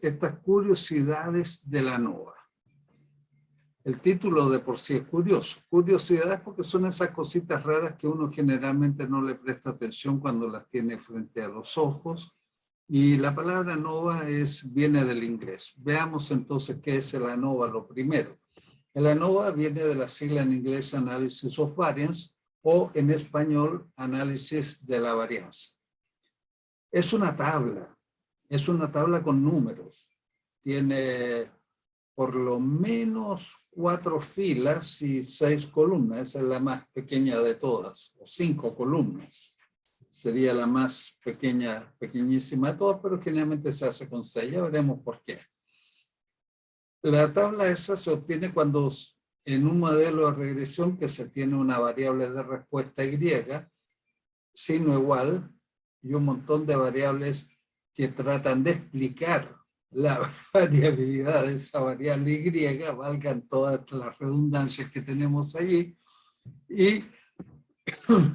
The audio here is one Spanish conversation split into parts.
estas curiosidades de la ANOVA. El título de por sí es curioso. Curiosidades porque son esas cositas raras que uno generalmente no le presta atención cuando las tiene frente a los ojos. Y la palabra ANOVA viene del inglés. Veamos entonces qué es el ANOVA, lo primero. El ANOVA viene de la sigla en inglés Analysis of Variance o en español Análisis de la Varianza. Es una tabla con números. Tiene por lo menos 4 filas y 6 columnas. Esa es la más pequeña de todas, o 5 columnas. Sería la más pequeña, pequeñísima de todas, pero generalmente se hace con 6. Ya veremos por qué. La tabla esa se obtiene cuando en un modelo de regresión que se tiene una variable de respuesta Y, signo igual, y un montón de variables que tratan de explicar la variabilidad de esa variable Y, valgan todas las redundancias que tenemos allí, y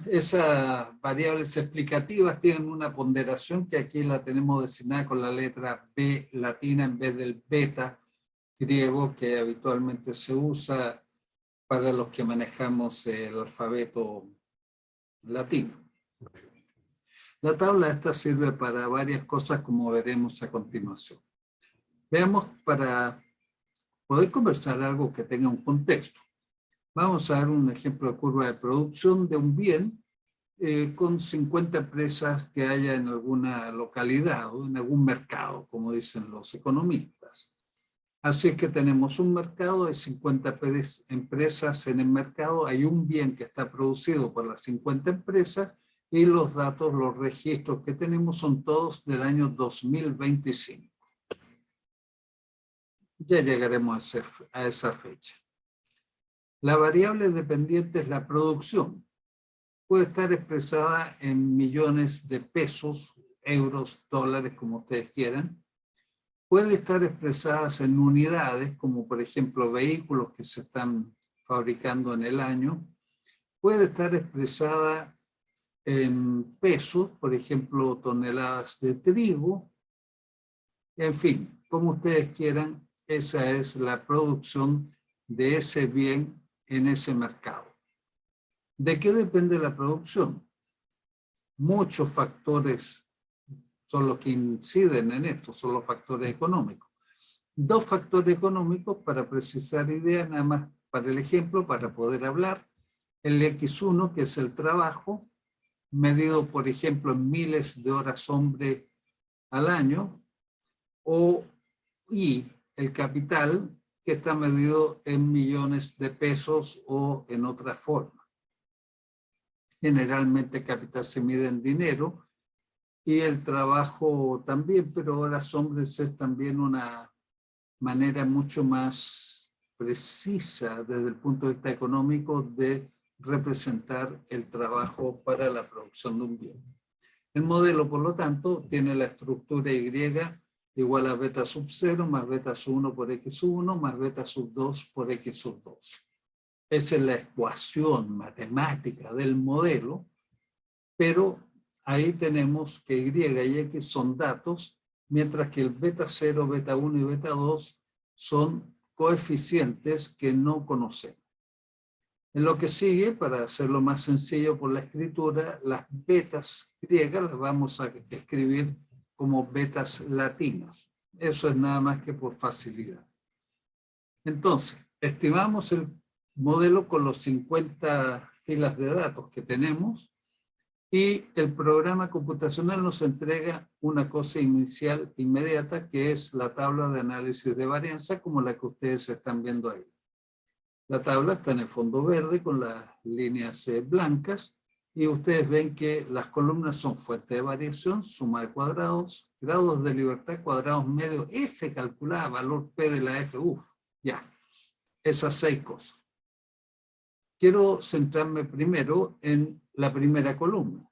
esas variables explicativas tienen una ponderación que aquí la tenemos designada con la letra B latina en vez del beta griego que habitualmente se usa para los que manejamos el alfabeto latino. La tabla esta sirve para varias cosas como veremos a continuación. Veamos, para poder conversar algo que tenga un contexto. Vamos a dar un ejemplo de curva de producción de un bien con 50 empresas que haya en alguna localidad o en algún mercado, como dicen los economistas. Así es que tenemos un mercado de 50 empresas en el mercado, hay un bien que está producido por las 50 empresas y los datos, los registros que tenemos son todos del año 2025. Ya llegaremos a esa fecha. La variable dependiente es la producción. Puede estar expresada en millones de pesos, euros, dólares, como ustedes quieran. Puede estar expresada en unidades, como por ejemplo vehículos que se están fabricando en el año. Puede estar expresada en pesos, por ejemplo, toneladas de trigo. En fin, como ustedes quieran, esa es la producción de ese bien en ese mercado. ¿De qué depende la producción? Muchos factores son los que inciden en esto, son los factores económicos. 2 factores económicos para precisar ideas, nada más para el ejemplo, para poder hablar. El X1, que es el trabajo, medido, por ejemplo, en miles de horas hombre al año, y el capital, que está medido en millones de pesos o en otra forma. Generalmente el capital se mide en dinero y el trabajo también, pero horas hombres es también una manera mucho más precisa desde el punto de vista económico de representar el trabajo para la producción de un bien. El modelo, por lo tanto, tiene la estructura Y igual a beta sub 0 más beta sub 1 por X sub 1 más beta sub 2 por X sub 2. Esa es la ecuación matemática del modelo, pero ahí tenemos que Y y X son datos, mientras que el beta 0, beta 1 y beta 2 son coeficientes que no conocemos. En lo que sigue, para hacerlo más sencillo por la escritura, las betas griegas las vamos a escribir como betas latinas. Eso es nada más que por facilidad. Entonces, estimamos el modelo con los 50 filas de datos que tenemos y el programa computacional nos entrega una cosa inicial inmediata que es la tabla de análisis de varianza como la que ustedes están viendo ahí. La tabla está en el fondo verde con las líneas blancas y ustedes ven que las columnas son fuente de variación, suma de cuadrados, grados de libertad, cuadrados medios, F calculada, valor P de la F, ya, esas 6 cosas. Quiero centrarme primero en la primera columna.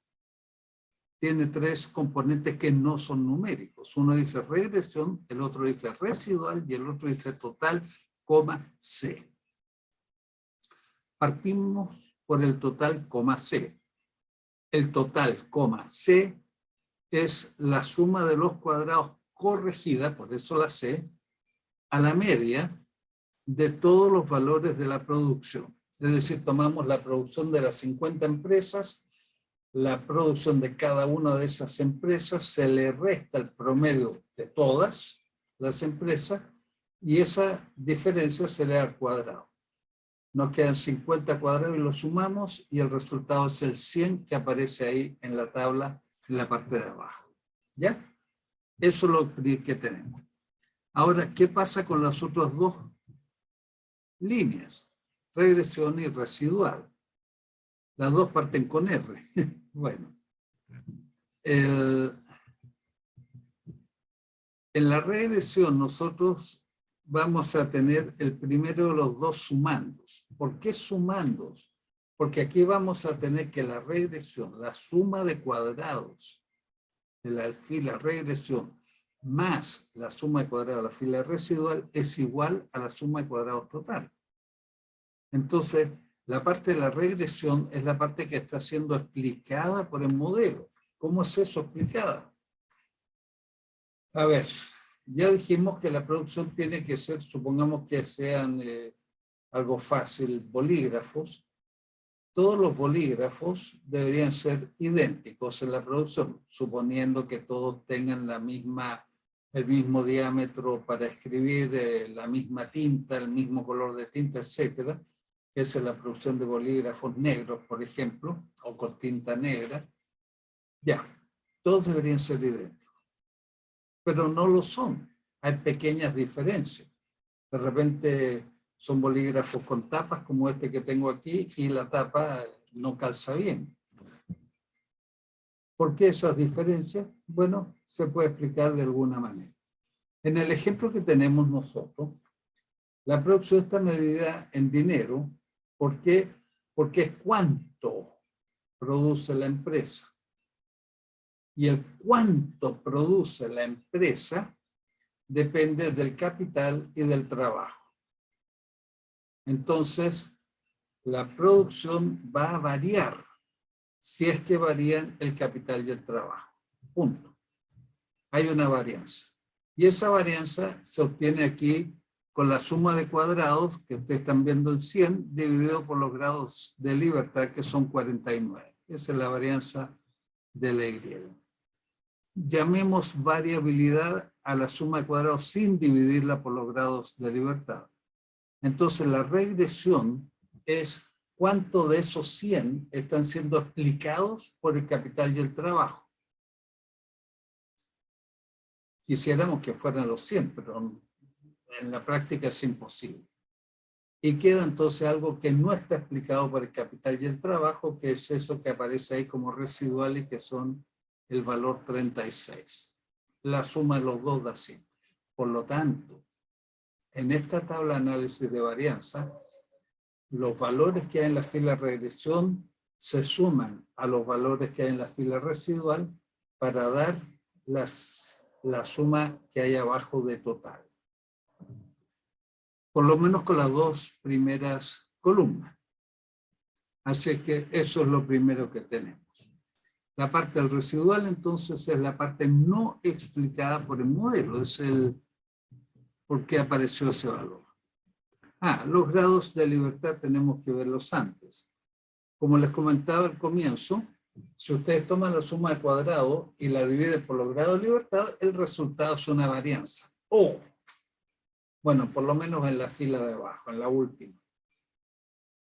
Tiene 3 componentes que no son numéricos. Uno dice regresión, el otro dice residual y el otro dice total, C. Partimos por el total, C. El total, C es la suma de los cuadrados corregida, por eso la C, a la media de todos los valores de la producción. Es decir, tomamos la producción de las 50 empresas, la producción de cada una de esas empresas, se le resta el promedio de todas las empresas y esa diferencia se le da al cuadrado. Nos quedan 50 cuadrados y lo sumamos y el resultado es el 100 que aparece ahí en la tabla en la parte de abajo. ¿Ya? Eso es lo que tenemos. Ahora, ¿qué pasa con las otras dos líneas? Regresión y residual. Las dos parten con R. Bueno. En la regresión nosotros vamos a tener el primero de los dos sumandos. ¿Por qué sumandos? Porque aquí vamos a tener que la regresión, la suma de cuadrados de la fila regresión más la suma de cuadrados de la fila residual es igual a la suma de cuadrados total. Entonces, la parte de la regresión es la parte que está siendo explicada por el modelo. ¿Cómo es eso explicada? A ver, ya dijimos que la producción tiene que ser, supongamos que sean algo fácil, bolígrafos. Todos los bolígrafos deberían ser idénticos en la producción, suponiendo que todos tengan el mismo diámetro para escribir, la misma tinta, el mismo color de tinta, etcétera. Esa es la producción de bolígrafos negros, por ejemplo, o con tinta negra. Ya, todos deberían ser idénticos. Pero no lo son. Hay pequeñas diferencias. De repente son bolígrafos con tapas como este que tengo aquí y la tapa no calza bien. ¿Por qué esas diferencias? Bueno, se puede explicar de alguna manera. En el ejemplo que tenemos nosotros, la producción está medida en dinero. ¿Por qué? Porque es cuánto produce la empresa. Y el cuánto produce la empresa depende del capital y del trabajo. Entonces, la producción va a variar si es que varían el capital y el trabajo. Punto. Hay una varianza. Y esa varianza se obtiene aquí con la suma de cuadrados, que ustedes están viendo el 100, dividido por los grados de libertad, que son 49. Esa es la varianza de la Y. Llamemos variabilidad a la suma de cuadrados sin dividirla por los grados de libertad. Entonces la regresión es cuánto de esos 100 están siendo explicados por el capital y el trabajo. Quisiéramos que fueran los 100, pero en la práctica es imposible. Y queda entonces algo que no está explicado por el capital y el trabajo, que es eso que aparece ahí como residual y que son el valor 36. La suma de los dos da 100. Por lo tanto, en esta tabla de análisis de varianza, los valores que hay en la fila regresión se suman a los valores que hay en la fila residual para dar la suma que hay abajo de total. Por lo menos con las dos primeras columnas. Así que eso es lo primero que tenemos. La parte del residual entonces es la parte no explicada por el modelo, es el por qué apareció ese valor. Los grados de libertad tenemos que verlos antes. Como les comentaba al comienzo, si ustedes toman la suma de cuadrado y la dividen por los grados de libertad, el resultado es una varianza. Bueno, por lo menos en la fila de abajo, en la última.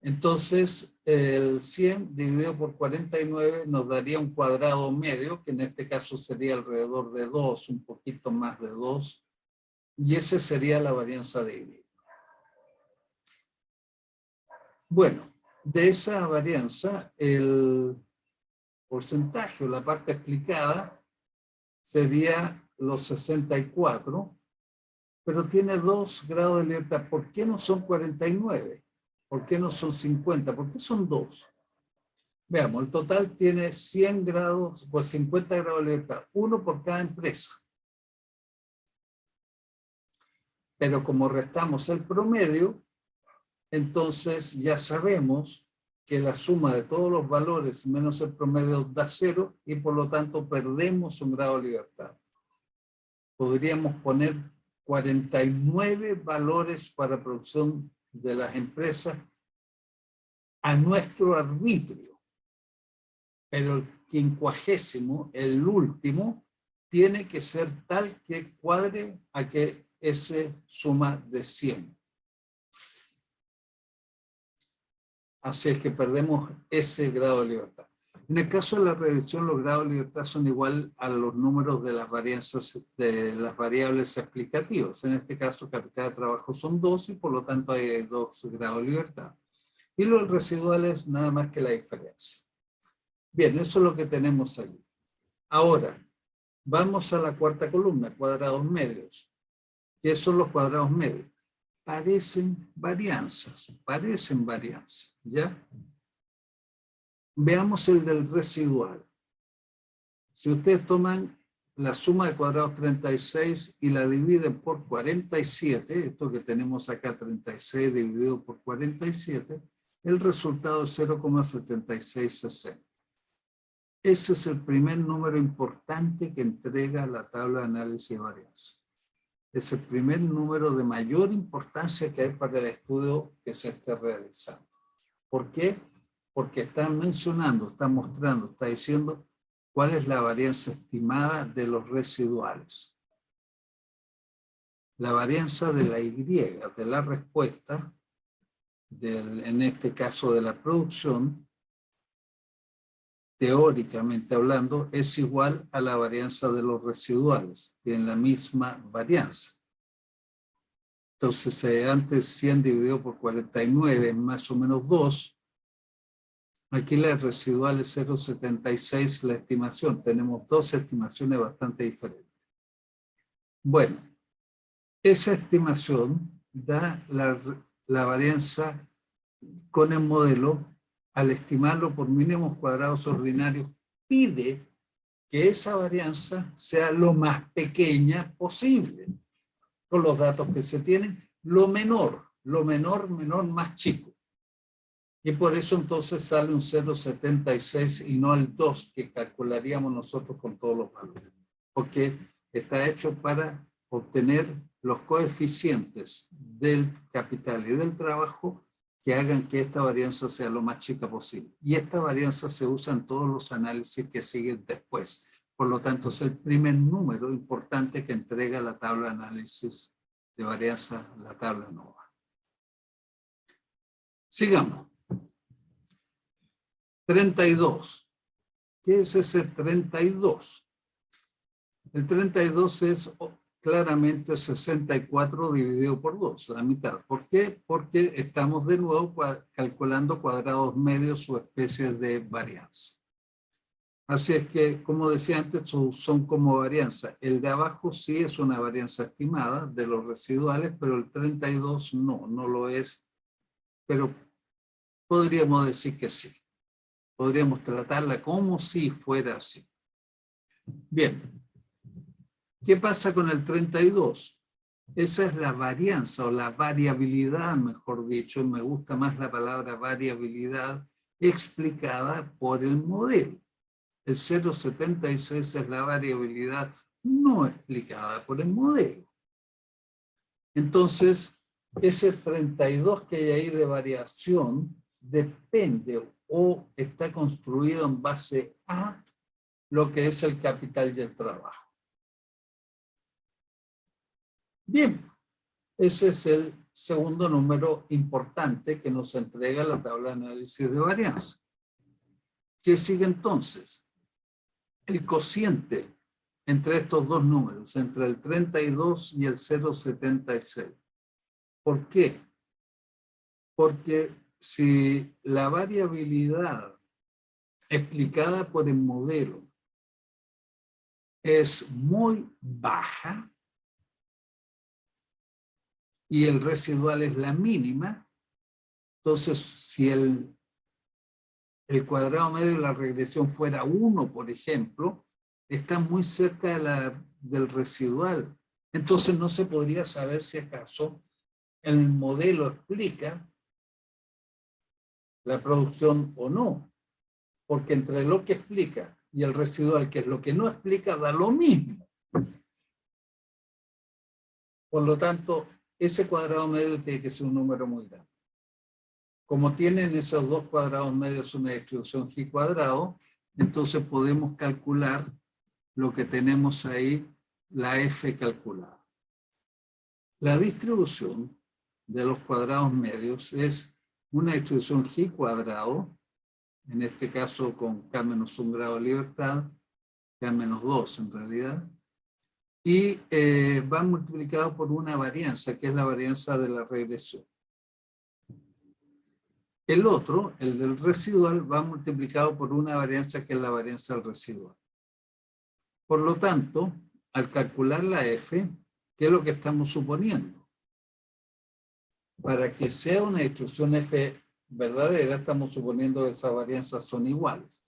Entonces, el 100 dividido por 49 nos daría un cuadrado medio, que en este caso sería alrededor de 2, un poquito más de 2, y esa sería la varianza de Y. Bueno, de esa varianza, el porcentaje o la parte explicada sería los 64, pero tiene 2 grados de libertad. ¿Por qué no son 49? ¿Por qué no son 50? ¿Por qué son 2? Veamos, el total tiene 100 grados, pues 50 grados de libertad, uno por cada empresa. Pero como restamos el promedio, entonces ya sabemos que la suma de todos los valores menos el promedio da 0 y por lo tanto perdemos un grado de libertad. podríamos poner 49 valores para producción de las empresas a nuestro arbitrio. Pero el 50º, el último, tiene que ser tal que cuadre a que ese suma de 100. Así es que perdemos ese grado de libertad. En el caso de la regresión, los grados de libertad son igual a los números de las varianzas de las variables explicativas. En este caso, capital de trabajo son 2 y por lo tanto hay 2 grados de libertad. Y los residuales nada más que la diferencia. Bien, eso es lo que tenemos allí. Ahora, vamos a la cuarta columna, cuadrados medios. ¿Qué son los cuadrados medios? Parecen varianzas, ¿ya? Veamos el del residual. Si ustedes toman la suma de cuadrados 36 y la dividen por 47, esto que tenemos acá 36 dividido por 47, el resultado es 0,7660. Ese es el primer número importante que entrega la tabla de análisis de varianza. Es el primer número de mayor importancia que hay para el estudio que se esté realizando. ¿Por qué? Porque está mencionando, está mostrando, está diciendo cuál es la varianza estimada de los residuales. La varianza de la Y, de la respuesta, en este caso de la producción, teóricamente hablando, es igual a la varianza de los residuales, tienen la misma varianza. Entonces, antes 100 dividido por 49 más o menos 2, aquí la residual es 0,76 la estimación. Tenemos dos estimaciones bastante diferentes. Bueno, esa estimación da la varianza con el modelo. Al estimarlo por mínimos cuadrados ordinarios, pide que esa varianza sea lo más pequeña posible. Con los datos que se tienen, lo menor, más chico. Y por eso entonces sale un 0,76 y no el 2 que calcularíamos nosotros con todos los valores. Porque está hecho para obtener los coeficientes del capital y del trabajo que hagan que esta varianza sea lo más chica posible. Y esta varianza se usa en todos los análisis que siguen después. Por lo tanto, es el primer número importante que entrega la tabla de análisis de varianza, la tabla NOVA. Sigamos. 32. ¿Qué es ese 32? El 32 es claramente 64 dividido por 2, la mitad. ¿Por qué? Porque estamos de nuevo calculando cuadrados medios o especies de varianza. Así es que, como decía antes, son como varianza. El de abajo sí es una varianza estimada de los residuales, pero el 32 no lo es. Pero podríamos decir que sí. Podríamos tratarla como si fuera así. Bien. ¿Qué pasa con el 32? Esa es la varianza o la variabilidad, mejor dicho, me gusta más la palabra variabilidad, explicada por el modelo. El 0,76 es la variabilidad no explicada por el modelo. Entonces, ese 32 que hay ahí de variación depende o está construido en base a lo que es el capital y el trabajo. Bien, ese es el segundo número importante que nos entrega la tabla de análisis de varianza. ¿Qué sigue entonces? El cociente entre estos dos números, entre el 32 y el 0,76. ¿Por qué? Porque si la variabilidad explicada por el modelo es muy baja, y el residual es la mínima, entonces si el cuadrado medio de la regresión fuera 1, por ejemplo, está muy cerca del residual. Entonces no se podría saber si acaso el modelo explica la producción o no, porque entre lo que explica y el residual, que es lo que no explica, da lo mismo. Por lo tanto, ese cuadrado medio tiene que ser un número muy grande. Como tienen esos dos cuadrados medios una distribución G cuadrado, entonces podemos calcular lo que tenemos ahí, la F calculada. La distribución de los cuadrados medios es una distribución G cuadrado, en este caso con K menos 1 grado de libertad, K menos 2 en realidad, y va multiplicado por una varianza, que es la varianza de la regresión. El otro, el del residual, va multiplicado por una varianza que es la varianza del residual. Por lo tanto, al calcular la F, ¿qué es lo que estamos suponiendo? Para que sea una distribución F verdadera, estamos suponiendo que esas varianzas son iguales.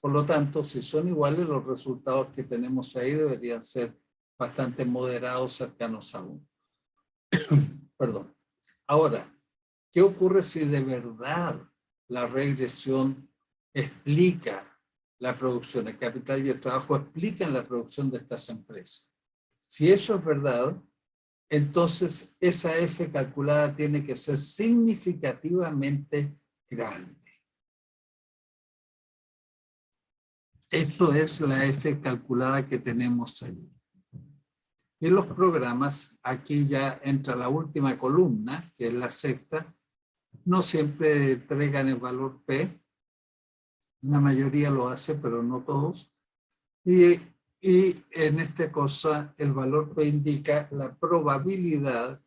Por lo tanto, si son iguales, los resultados que tenemos ahí deberían ser bastante moderados, cercanos a 1. Perdón. Ahora, ¿qué ocurre si de verdad la regresión explica la producción? El capital y el trabajo explican la producción de estas empresas. Si eso es verdad, entonces esa F calculada tiene que ser significativamente grande. Eso es la F calculada que tenemos ahí. Y los programas, aquí ya entra la última columna, que es la sexta, no siempre entregan el valor P, la mayoría lo hace, pero no todos. Y en esta cosa, el valor P indica la probabilidad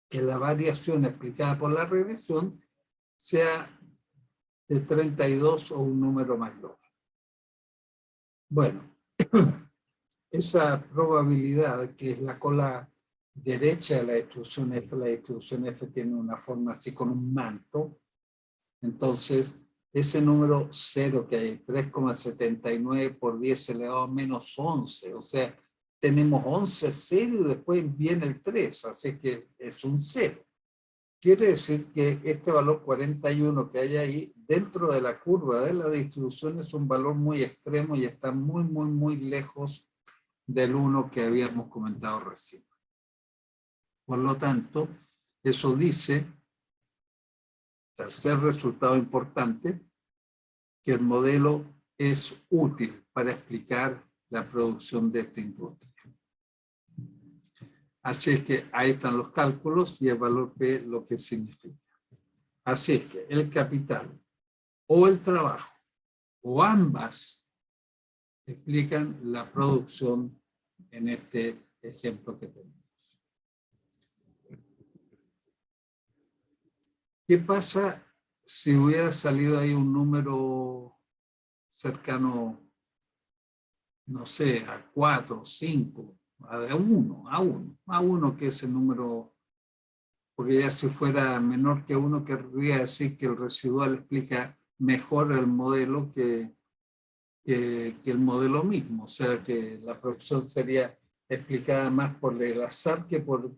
que la variación explicada por la regresión sea de 32 o un número mayor. Bueno, esa probabilidad, que es la cola derecha de la distribución F tiene una forma así con un manto. Entonces, ese número 0 que hay, 3,79 por 10 elevado a menos 11, o sea, tenemos 11 0 y después viene el 3, así que es un 0. Quiere decir que este valor 41 que hay ahí, dentro de la curva de la distribución, es un valor muy extremo y está muy, muy, muy lejos del 1 que habíamos comentado recién. Por lo tanto, eso dice, tercer resultado importante, que el modelo es útil para explicar la producción de esta industria. Así es que ahí están los cálculos y el valor P lo que significa. Así es que el capital o el trabajo o ambas explican la producción en este ejemplo que tenemos. ¿Qué pasa si hubiera salido ahí un número cercano, no sé, a 4, 5, a 1 que es el número, porque ya si fuera menor que 1 querría decir que el residual explica mejor el modelo que el modelo mismo, o sea que la producción sería explicada más por el azar que por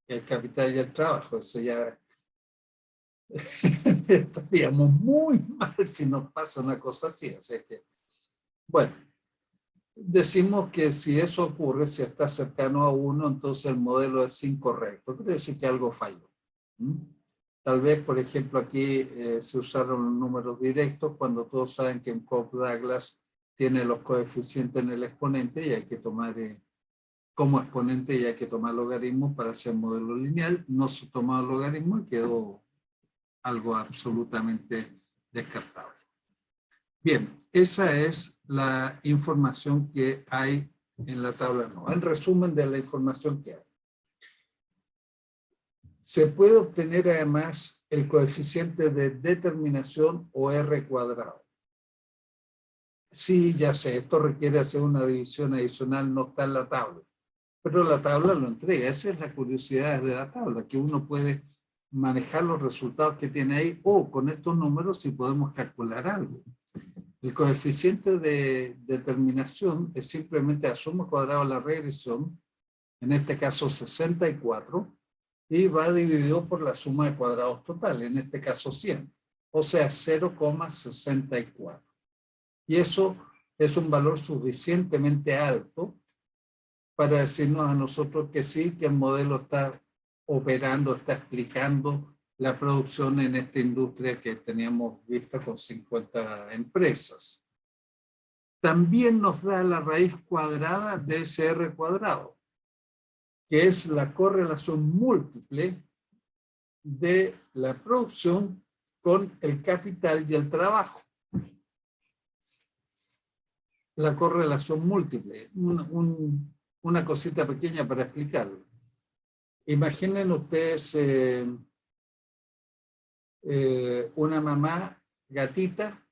el capital y el trabajo. Eso ya estaríamos muy mal si nos pasa una cosa así. O sea que, bueno, decimos que si eso ocurre, si está cercano a 1, entonces el modelo es incorrecto. Quiere decir que algo falló. Tal vez, por ejemplo, aquí se usaron los números directos cuando todos saben que en Cobb-Douglas tiene los coeficientes en el exponente y hay que tomar como exponente y hay que tomar logaritmos para hacer modelo lineal. No se tomó logaritmo y quedó algo absolutamente descartable. Bien, esa es la información que hay en la tabla no. El resumen de la información que hay. Se puede obtener además el coeficiente de determinación o R cuadrado. Sí, ya sé, esto requiere hacer una división adicional, no está en la tabla. Pero la tabla lo entrega. Esa es la curiosidad de la tabla, que uno puede manejar los resultados que tiene ahí o con estos números si podemos calcular algo. El coeficiente de determinación es simplemente la suma cuadrada de la regresión, en este caso 64, y va dividido por la suma de cuadrados total, en este caso 100, o sea 0,64. Y eso es un valor suficientemente alto para decirnos a nosotros que sí, que el modelo está operando, está explicando la producción en esta industria que teníamos vista con 50 empresas. También nos da la raíz cuadrada de ese R cuadrado, que es la correlación múltiple de la producción con el capital y el trabajo. La correlación múltiple, una cosita pequeña para explicarlo. Imaginen ustedes una mamá gatita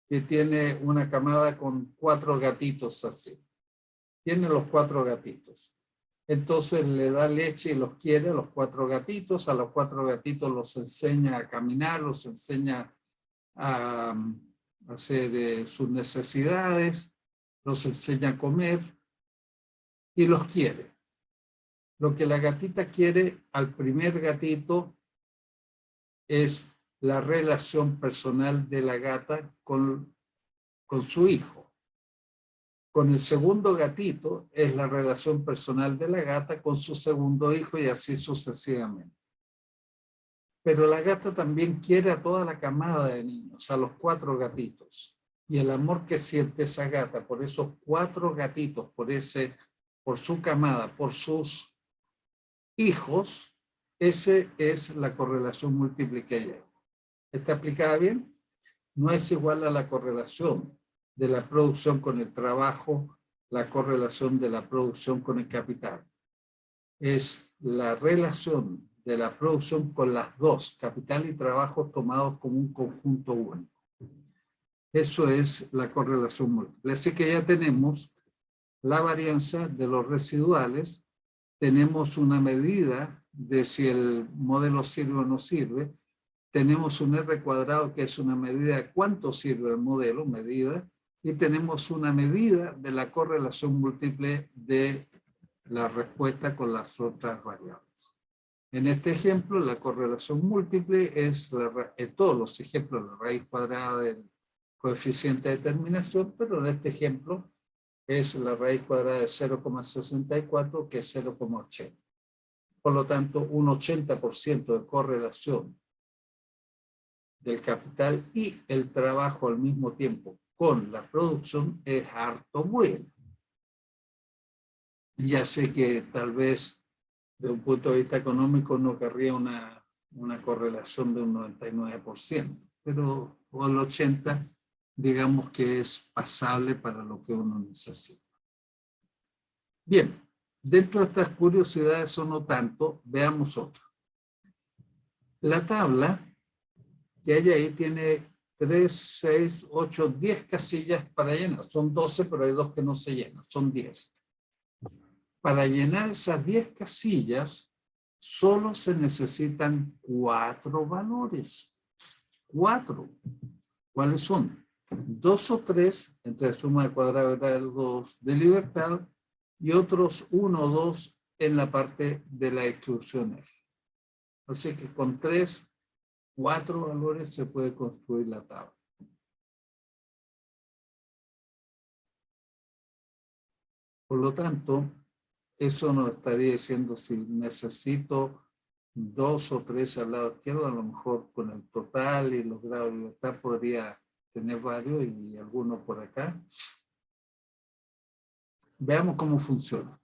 que tiene una camada con 4 gatitos así. Tiene los 4 gatitos. Entonces le da leche y los quiere a los 4 gatitos. A los 4 gatitos los enseña a caminar, los enseña a hacer sus necesidades, los enseña a comer y los quiere. Lo que la gatita quiere al primer gatito es la relación personal de la gata con su hijo. Con el segundo gatito es la relación personal de la gata con su segundo hijo y así sucesivamente. Pero la gata también quiere a toda la camada de niños, a los 4 gatitos. Y el amor que siente esa gata por esos 4 gatitos, por su camada, por sus hijos, esa es la correlación múltiple que hay. ¿Está aplicada bien? No es igual a la correlación de la producción con el trabajo, la correlación de la producción con el capital. Es la relación de la producción con las dos, capital y trabajo, tomados como un conjunto único. Eso es la correlación múltiple. Así que ya tenemos la varianza de los residuales, tenemos una medida de si el modelo sirve o no sirve, tenemos un R cuadrado que es una medida de cuánto sirve el modelo, medida, y tenemos una medida de la correlación múltiple de la respuesta con las otras variables. En este ejemplo, la correlación múltiple es, en todos los ejemplos, la raíz cuadrada del coeficiente de determinación, pero en este ejemplo es la raíz cuadrada de 0,64, que es 0,80. Por lo tanto, un 80% de correlación del capital y el trabajo al mismo tiempo con la producción es harto bueno. Ya sé que tal vez de un punto de vista económico no querría una correlación de un 99%, pero con el 80% digamos que es pasable para lo que uno necesita. Bien, dentro de estas curiosidades o no tanto, veamos otra. La tabla que hay ahí tiene 3, 6, 8, 10 casillas para llenar. Son 12, pero hay 2 que no se llenan, son 10. Para llenar esas 10 casillas, solo se necesitan 4 valores. 4. ¿Cuáles son? 2 o 3, entre suma de cuadrado y grados de libertad, y otros 1 o 2 en la parte de la distribución F. Así que con 3, 4 valores se puede construir la tabla. Por lo tanto, eso nos estaría diciendo si necesito 2 o 3 al lado izquierdo, a lo mejor con el total y los grados de libertad podría tener varios y algunos por acá. Veamos cómo funciona.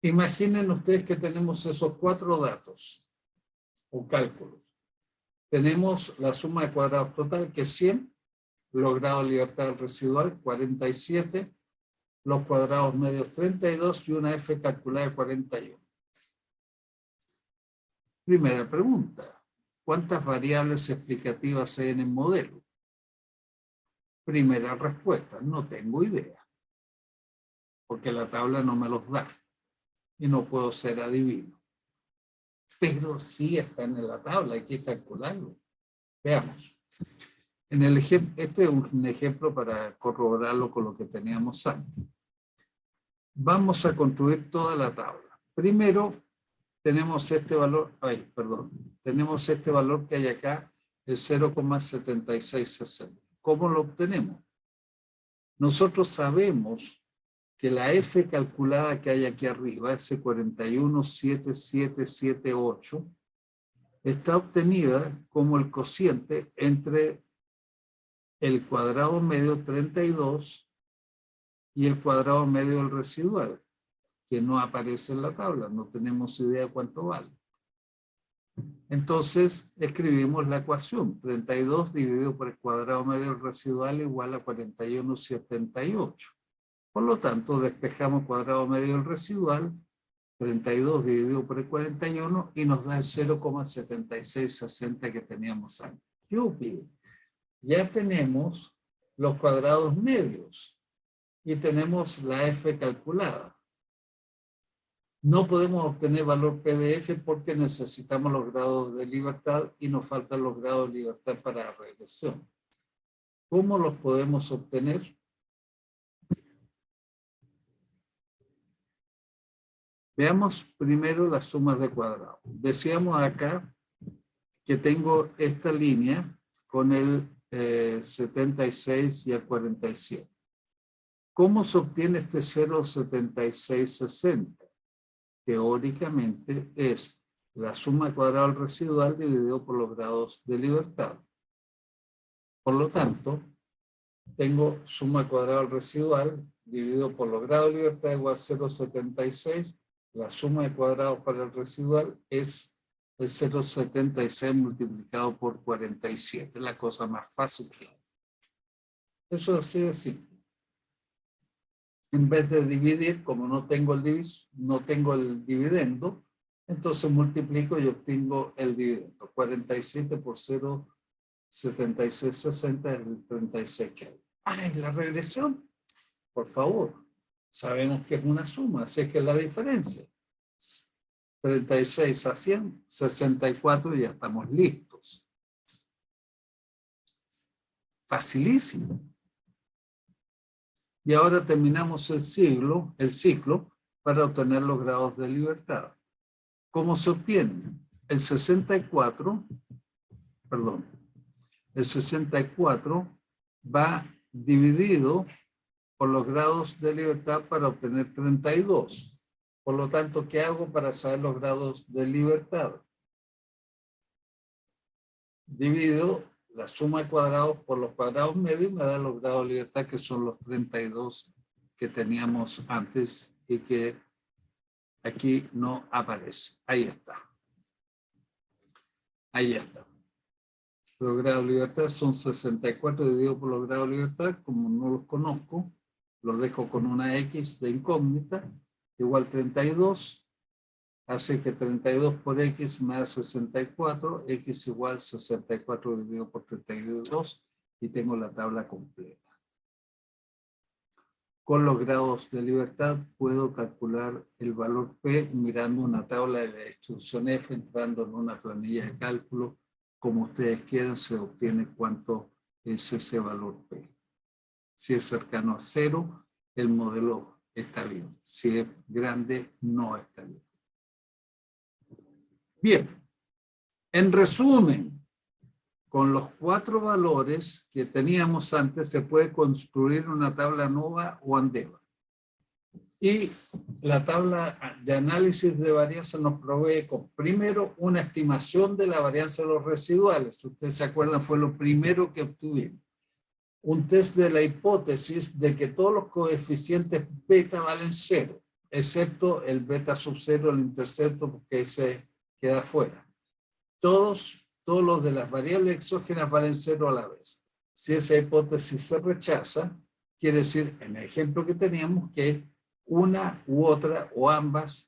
Imaginen ustedes que tenemos esos 4 datos o cálculos. Tenemos la suma de cuadrados total, que es 100, los grados de libertad residual, 47, los cuadrados medios 32 y una F calculada de 41. Primera pregunta, ¿cuántas variables explicativas hay en el modelo? Primera respuesta, no tengo idea, porque la tabla no me los da y no puedo ser adivino. Pero sí están en la tabla, hay que calcularlo. Veamos. En el ejemplo, este es un ejemplo para corroborarlo con lo que teníamos antes. Vamos a construir toda la tabla. Primero, tenemos este valor, tenemos este valor que hay acá, el 0,7660. ¿Cómo lo obtenemos? Nosotros sabemos que la F calculada que hay aquí arriba, ese 417778, está obtenida como el cociente entre el cuadrado medio 32 y el cuadrado medio del residual, que no aparece en la tabla, no tenemos idea de cuánto vale. Entonces escribimos la ecuación, 32 dividido por el cuadrado medio del residual igual a 4178. Por lo tanto, despejamos cuadrado medio del residual, 32 dividido por el 41, y nos da el 0,7660 que teníamos antes. ¡Yupi! Ya tenemos los cuadrados medios y tenemos la F calculada. No podemos obtener valor PDF porque necesitamos los grados de libertad y nos faltan los grados de libertad para la regresión. ¿Cómo los podemos obtener? Veamos primero las sumas de cuadrados. Decíamos acá que tengo esta línea con el 76 y el 47. ¿Cómo se obtiene este 0,7660? Teóricamente es la suma de cuadrado del residual dividido por los grados de libertad. Por lo tanto, tengo suma de cuadrado del residual dividido por los grados de libertad igual a 0,76. La suma de cuadrados para el residual es el 0,76 multiplicado por 47. Es la cosa más fácil que hay. Eso es así de simple. En vez de dividir, como no tengo el dividendo, entonces multiplico y obtengo el dividendo. 47 por 0,7660 es el 36 que hay. ¡Ay, la regresión! Por favor, sabemos que es una suma, así es que es la diferencia. 36 a 100, 64 y ya estamos listos. Facilísimo. Y ahora terminamos el ciclo para obtener los grados de libertad. ¿Cómo se obtiene? El 64 va dividido por los grados de libertad para obtener 32. Por lo tanto, ¿qué hago para saber los grados de libertad? Divido la suma de cuadrados por los cuadrados medios, me da los grados de libertad, que son los 32 que teníamos antes y que aquí no aparece. Ahí está. Ahí está. Los grados de libertad son 64 dividido por los grados de libertad. Como no los conozco, los dejo con una X de incógnita, igual 32. Así que 32 por X me da 64, X igual 64 dividido por 32, y tengo la tabla completa. Con los grados de libertad puedo calcular el valor P mirando una tabla de la distribución F, entrando en una planilla de cálculo. Como ustedes quieran, se obtiene cuánto es ese valor P. Si es cercano a 0, el modelo está bien. Si es grande, no está bien. Bien, en resumen, con los 4 valores que teníamos antes se puede construir una tabla ANOVA o ANDEVA. Y la tabla de análisis de varianza nos provee con, primero, una estimación de la varianza de los residuales. Ustedes se acuerdan, fue lo primero que obtuvimos. Un test de la hipótesis de que todos los coeficientes beta valen 0, excepto el beta sub 0, el intercepto, porque ese queda fuera. Todos los de las variables exógenas valen 0 a la vez. Si esa hipótesis se rechaza, quiere decir, en el ejemplo que teníamos, que una u otra o ambas,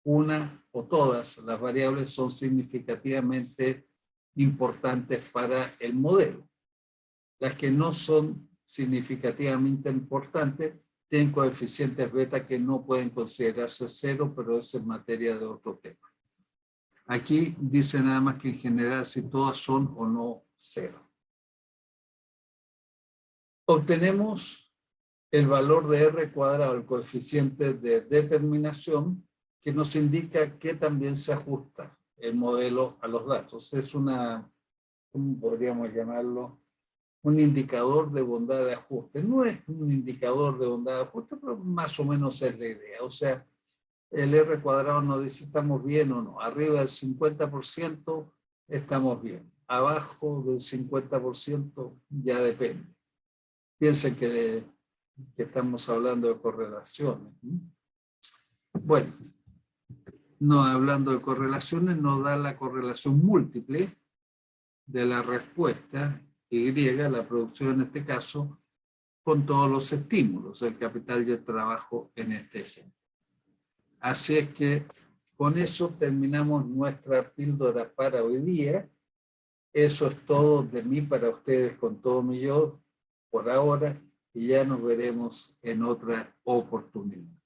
una o todas las variables son significativamente importantes para el modelo. Las que no son significativamente importantes tienen coeficientes beta que no pueden considerarse 0, pero eso es materia de otro tema. Aquí dice nada más que en general si todas son o no 0. Obtenemos el valor de R cuadrado, el coeficiente de determinación, que nos indica que también se ajusta el modelo a los datos. Es una, ¿cómo podríamos llamarlo? un indicador de bondad de ajuste. No es un indicador de bondad de ajuste, pero más o menos es la idea. O sea, el R cuadrado nos dice estamos bien o no. Arriba del 50% estamos bien. Abajo del 50% ya depende. Piensen que estamos hablando de correlaciones. Bueno, no hablando de correlaciones, nos da la correlación múltiple de la respuesta Y, la producción en este caso, con todos los estímulos, el capital y el trabajo en este ejemplo. Así es que con eso terminamos nuestra píldora para hoy día. Eso es todo de mí para ustedes con todo mi yo por ahora y ya nos veremos en otra oportunidad.